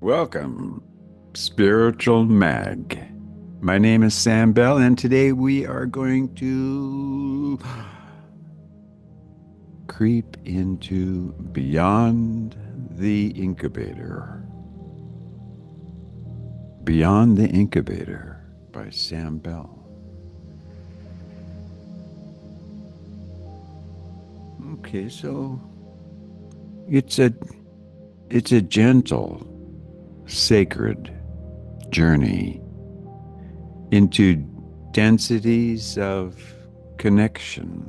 Welcome, Spiritual Mag. My name is Sam Bell, and today we are going to creep into Beyond the Incubator. Beyond the Incubator by Sam Bell. Okay, so it's a it's a gentle, sacred journey into densities of connection.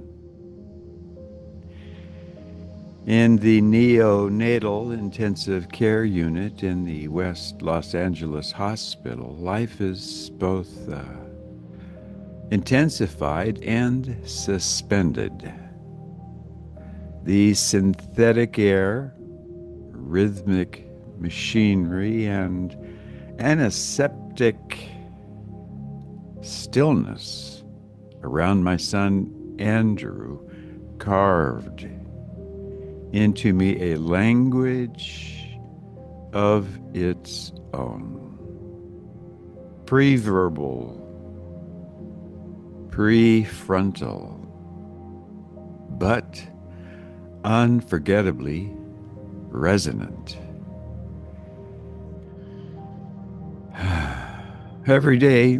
In the neonatal intensive care unit in the West Los Angeles Hospital, life is both intensified and suspended. The synthetic air, rhythmic machinery, and antiseptic stillness around my son Andrew carved into me a language of its own. Preverbal, prefrontal, but unforgettably resonant. Every day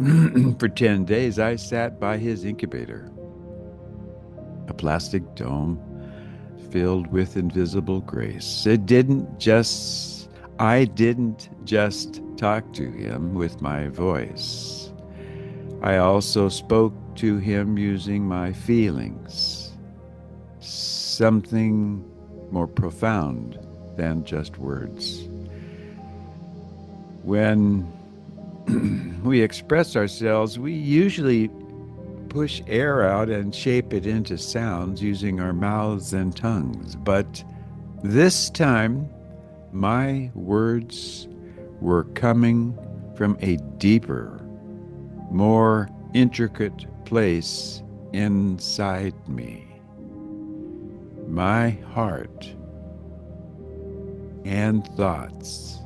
for 10 days, I sat by his incubator, a plastic dome filled with invisible grace. I didn't just talk to him with my voice. I also spoke to him using my feelings, something more profound than just words. When we express ourselves, we usually push air out and shape it into sounds using our mouths and tongues. But this time, my words were coming from a deeper, more intricate place inside me. My heart and thoughts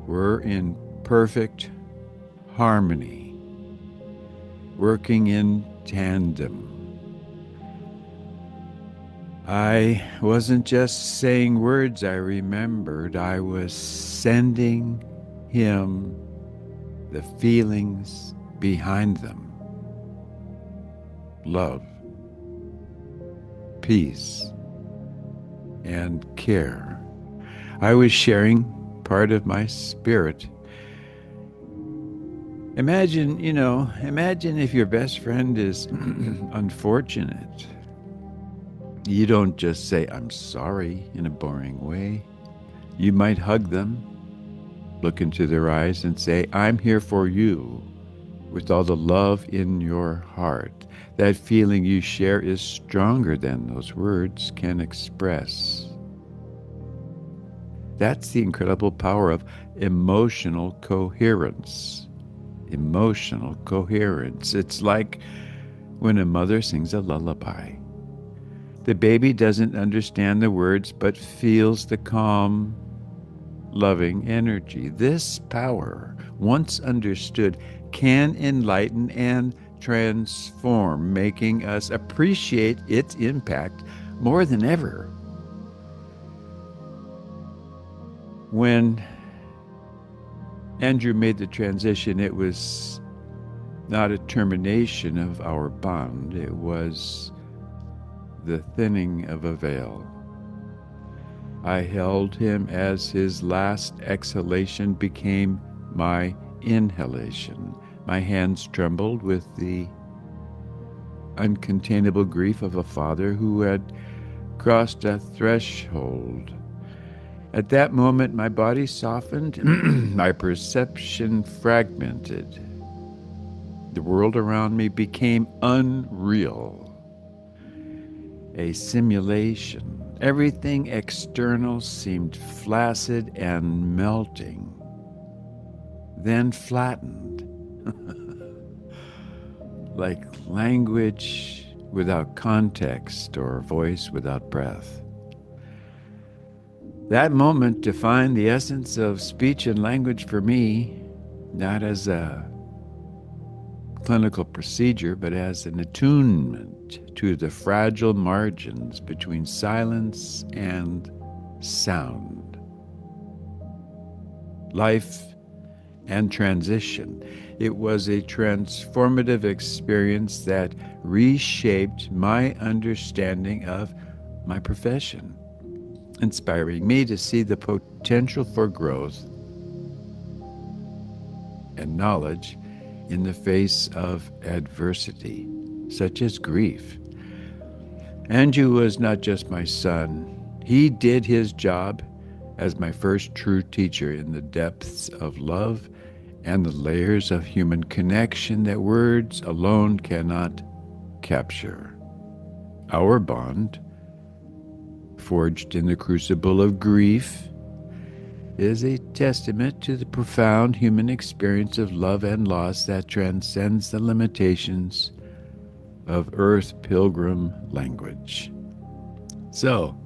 were in perfect harmony, working in tandem. I wasn't just saying words I remembered, I was sending him the feelings behind them: love, peace, and care. I was sharing part of my spirit. Imagine if your best friend is unfortunate. You don't just say, "I'm sorry," in a boring way. You might hug them, look into their eyes, and say, "I'm here for you," with all the love in your heart. That feeling you share is stronger than those words can express. That's the incredible power of emotional coherence. Emotional coherence. It's like when a mother sings a lullaby. The baby doesn't understand the words but feels the calm, loving energy. This power, once understood, can enlighten and transform, making us appreciate its impact more than ever. When Andrew made the transition, it was not a termination of our bond, it was the thinning of a veil. I held him as his last exhalation became my inhalation. My hands trembled with the uncontainable grief of a father who had crossed a threshold. At that moment, my body softened, my perception fragmented. The world around me became unreal, a simulation. Everything external seemed flaccid and melting, then flattened, like language without context or voice without breath. That moment defined the essence of speech and language for me, not as a clinical procedure, but as an attunement to the fragile margins between silence and sound, life and transition. It was a transformative experience that reshaped my understanding of my profession, inspiring me to see the potential for growth and knowledge in the face of adversity, such as grief. Andrew was not just my son, he did his job as my first true teacher in the depths of love and the layers of human connection that words alone cannot capture. Our bond, forged in the crucible of grief, is a testament to the profound human experience of love and loss that transcends the limitations of earth pilgrim language. So,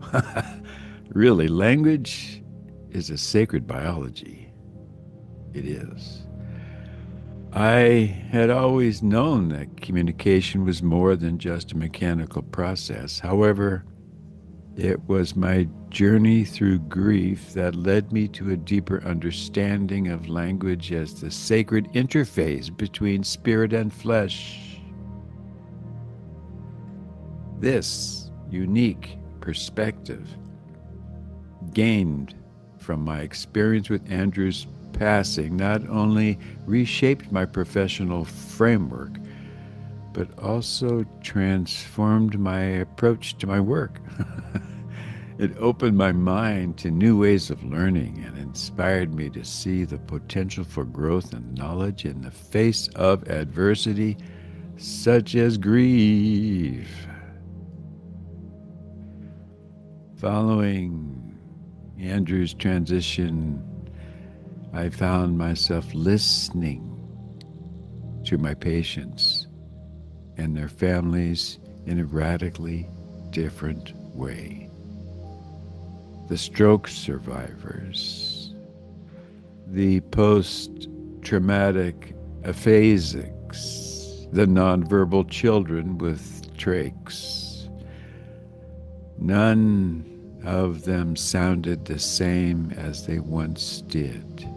really, language is a sacred biology. It is. I had always known that communication was more than just a mechanical process. However, it was my journey through grief that led me to a deeper understanding of language as the sacred interface between spirit and flesh. This unique perspective, gained from my experience with Andrew's passing, not only reshaped my professional framework, but also transformed my approach to my work. It opened my mind to new ways of learning and inspired me to see the potential for growth and knowledge in the face of adversity, such as grief. Following Andrew's transition, I found myself listening to my patients and their families in a radically different way. The stroke survivors, the post-traumatic aphasics, the nonverbal children with trachs. None of them sounded the same as they once did.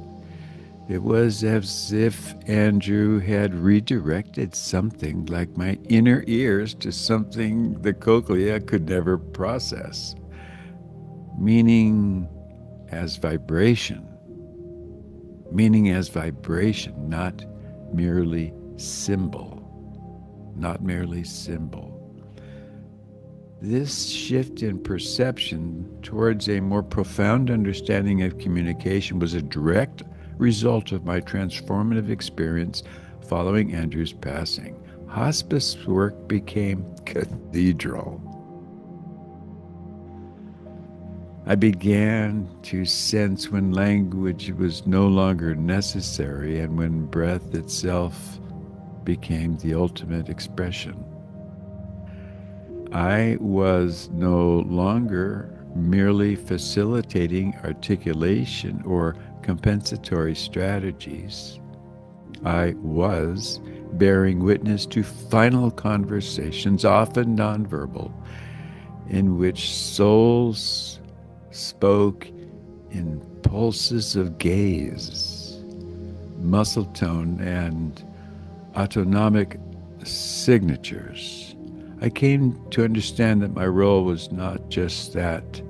It was as if Andrew had redirected something like my inner ears to something the cochlea could never process. Meaning as vibration, not merely symbol. This shift in perception towards a more profound understanding of communication was a direct result of my transformative experience following Andrew's passing. Hospice work became cathedral. I began to sense when language was no longer necessary and when breath itself became the ultimate expression. I was no longer merely facilitating articulation or compensatory strategies. I was bearing witness to final conversations, often nonverbal, in which souls spoke in pulses of gaze, muscle tone, and autonomic signatures. I came to understand that my role was not just that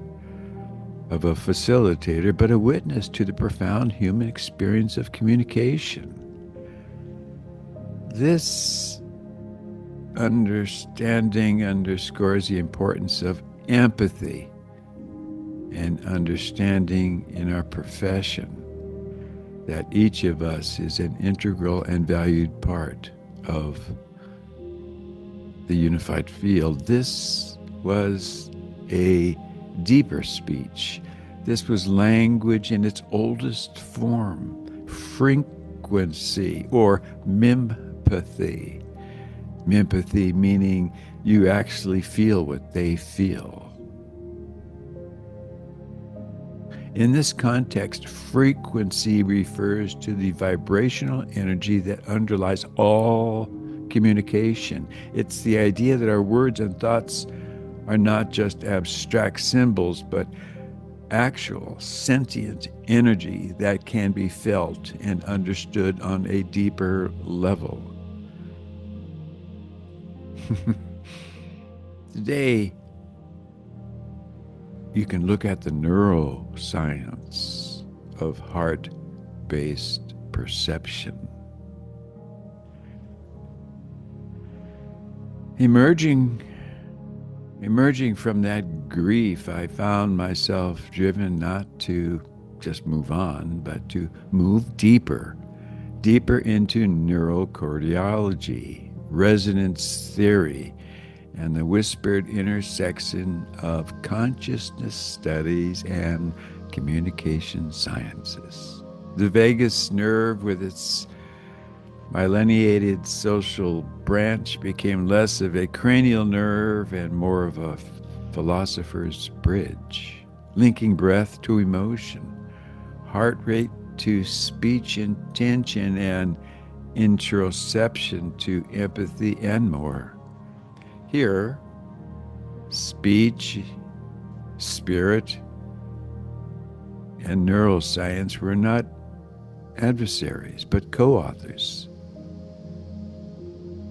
of a facilitator, but a witness to the profound human experience of communication. This understanding underscores the importance of empathy and understanding in our profession that each of us is an integral and valued part of the unified field. This was a deeper speech. This was language in its oldest form, frequency or mimpathy. Mimpathy meaning you actually feel what they feel. In this context, frequency refers to the vibrational energy that underlies all communication. It's the idea that our words and thoughts are not just abstract symbols, but actual sentient energy that can be felt and understood on a deeper level. Today, you can look at the neuroscience of heart-based perception. Emerging from that grief, I found myself driven not to just move on, but to move deeper into neurocardiology, resonance theory, and the whispered intersection of consciousness studies and communication sciences. The vagus nerve, with its myelinated social branch, became less of a cranial nerve and more of a philosopher's bridge, linking breath to emotion, heart rate to speech intention, and interoception to empathy, and more. Here, speech, spirit, and neuroscience were not adversaries, but co-authors.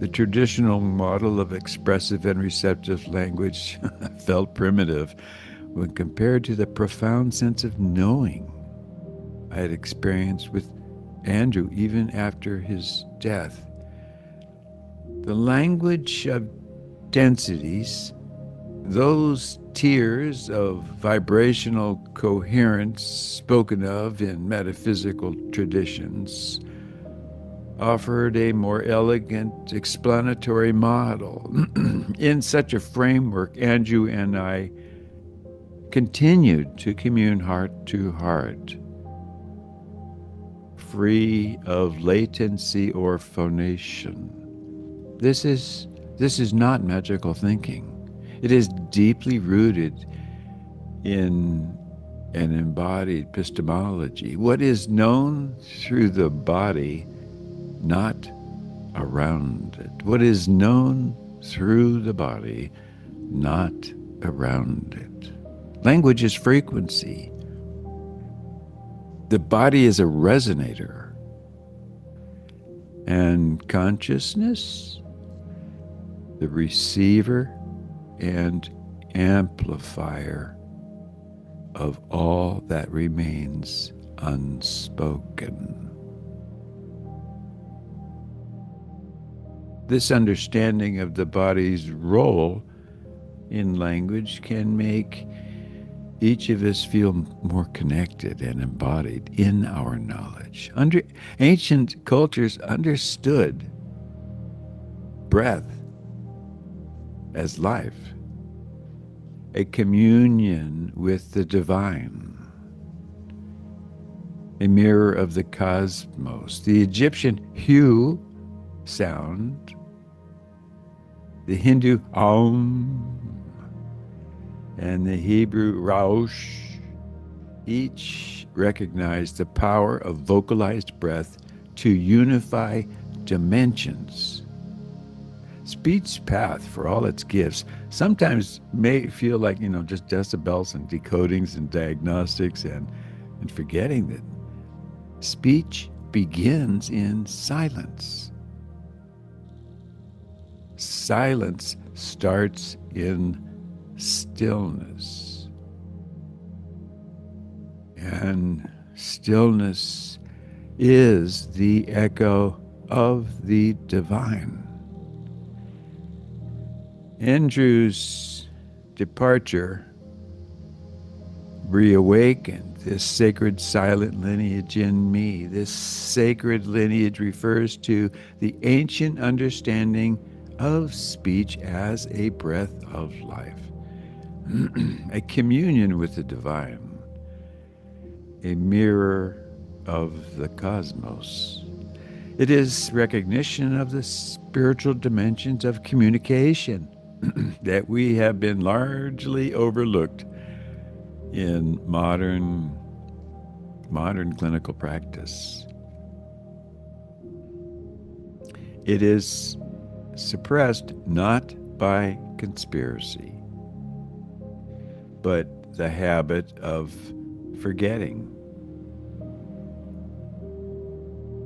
The traditional model of expressive and receptive language felt primitive when compared to the profound sense of knowing I had experienced with Andrew even after his death. The language of densities, those tiers of vibrational coherence spoken of in metaphysical traditions, offered a more elegant explanatory model. In such a framework, Andrew and I continued to commune heart to heart, free of latency or phonation. This is not magical thinking. It is deeply rooted in an embodied epistemology. What is known through the body, not around it. What is known through the body, not around it. Language is frequency. The body is a resonator. And consciousness, the receiver and amplifier of all that remains unspoken. This understanding of the body's role in language can make each of us feel more connected and embodied in our knowledge. Ancient cultures understood breath as life, a communion with the divine, a mirror of the cosmos. The Egyptian hu sound, the Hindu Om, and the Hebrew Raush, each recognize the power of vocalized breath to unify dimensions. Speech path, for all its gifts, sometimes may feel like, just decibels and decodings and diagnostics, and forgetting that speech begins in silence. Silence starts in stillness. And stillness is the echo of the divine. Andrew's departure reawakened this sacred silent lineage in me. This sacred lineage refers to the ancient understanding of speech as a breath of life, a communion with the divine, a mirror of the cosmos. It is recognition of the spiritual dimensions of communication that we have been largely overlooked in modern modern clinical practice. It is suppressed not by conspiracy, but the habit of forgetting.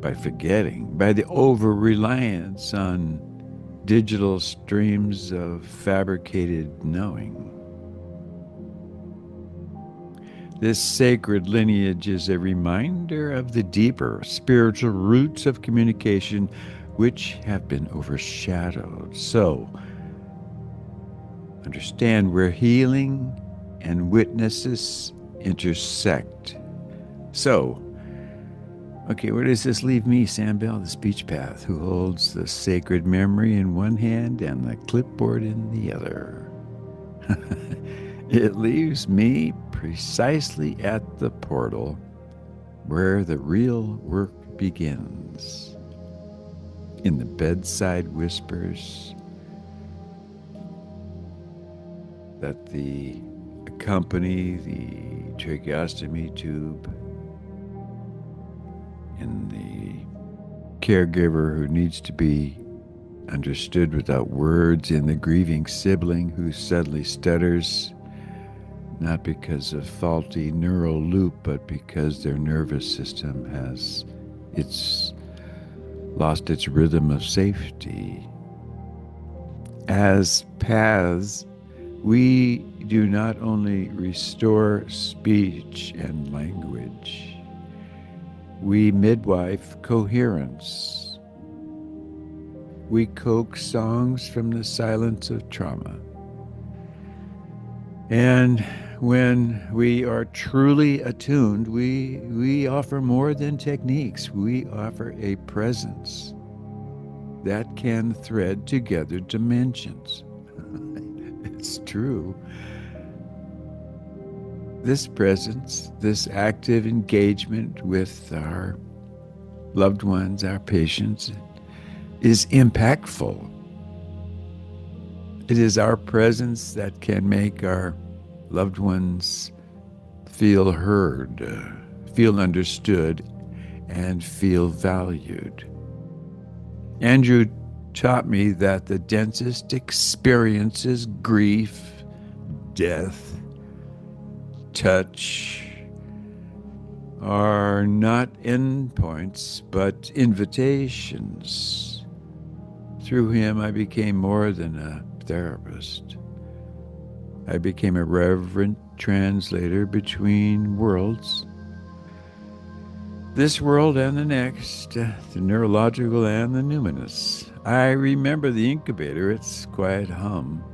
By forgetting, by the over reliance on digital streams of fabricated knowing. This sacred lineage is a reminder of the deeper spiritual roots of communication which have been overshadowed. So, understand where healing and witnesses intersect. So, okay, where does this leave me, Sam Bell, the speech path, who holds the sacred memory in one hand and the clipboard in the other? It leaves me precisely at the portal where the real work begins. In the bedside whispers that accompany the tracheostomy tube, in the caregiver who needs to be understood without words, in the grieving sibling who suddenly stutters, not because of faulty neural loop, but because their nervous system has lost its rhythm of safety. As paths, we do not only restore speech and language, we midwife coherence. We coax songs from the silence of trauma. And when we are truly attuned, we offer more than techniques. We offer a presence that can thread together dimensions. It's true. This presence, this active engagement with our loved ones, our patients, is impactful. It is our presence that can make our loved ones feel heard, feel understood, and feel valued. Andrew taught me that the densest experiences, grief, death, touch, are not endpoints, but invitations. Through him, I became more than a therapist. I became a reverent translator between worlds. This world and the next, the neurological and the numinous. I remember the incubator, its quiet hum,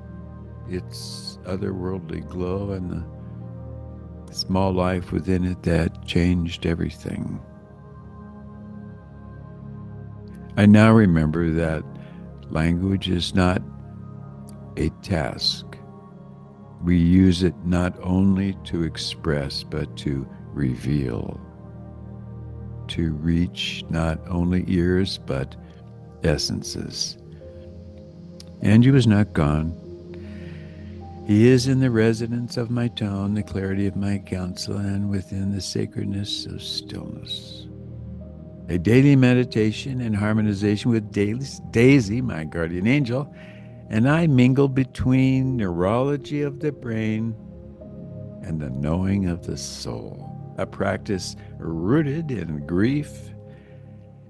its otherworldly glow, and the small life within it that changed everything. I now remember that language is not a task. We use it not only to express, but to reveal, to reach not only ears, but essences. Andrew is not gone. He is in the resonance of my tone, the clarity of my counsel, and within the sacredness of stillness. A daily meditation and harmonization with Daisy, my guardian angel, and I mingle between neurology of the brain and the knowing of the soul, a practice rooted in grief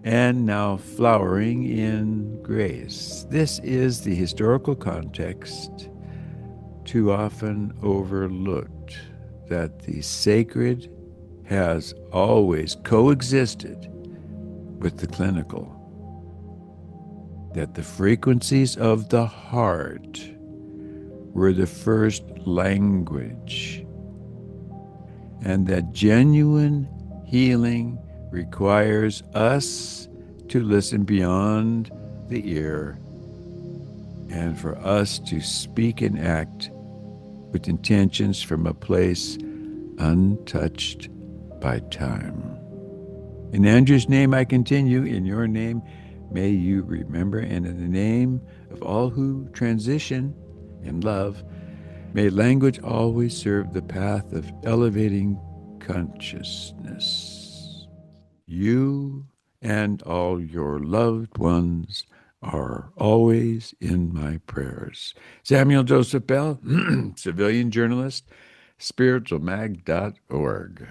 and now flowering in grace. This is the historical context too often overlooked, that the sacred has always coexisted with the clinical, that the frequencies of the heart were the first language, and that genuine healing requires us to listen beyond the ear and for us to speak and act with intentions from a place untouched by time. In Andrew's name I continue, in your name may you remember, and in the name of all who transition in love, may language always serve the path of elevating consciousness. You and all your loved ones are always in my prayers. Samuel Joseph Bell, civilian journalist, spiritualmag.org.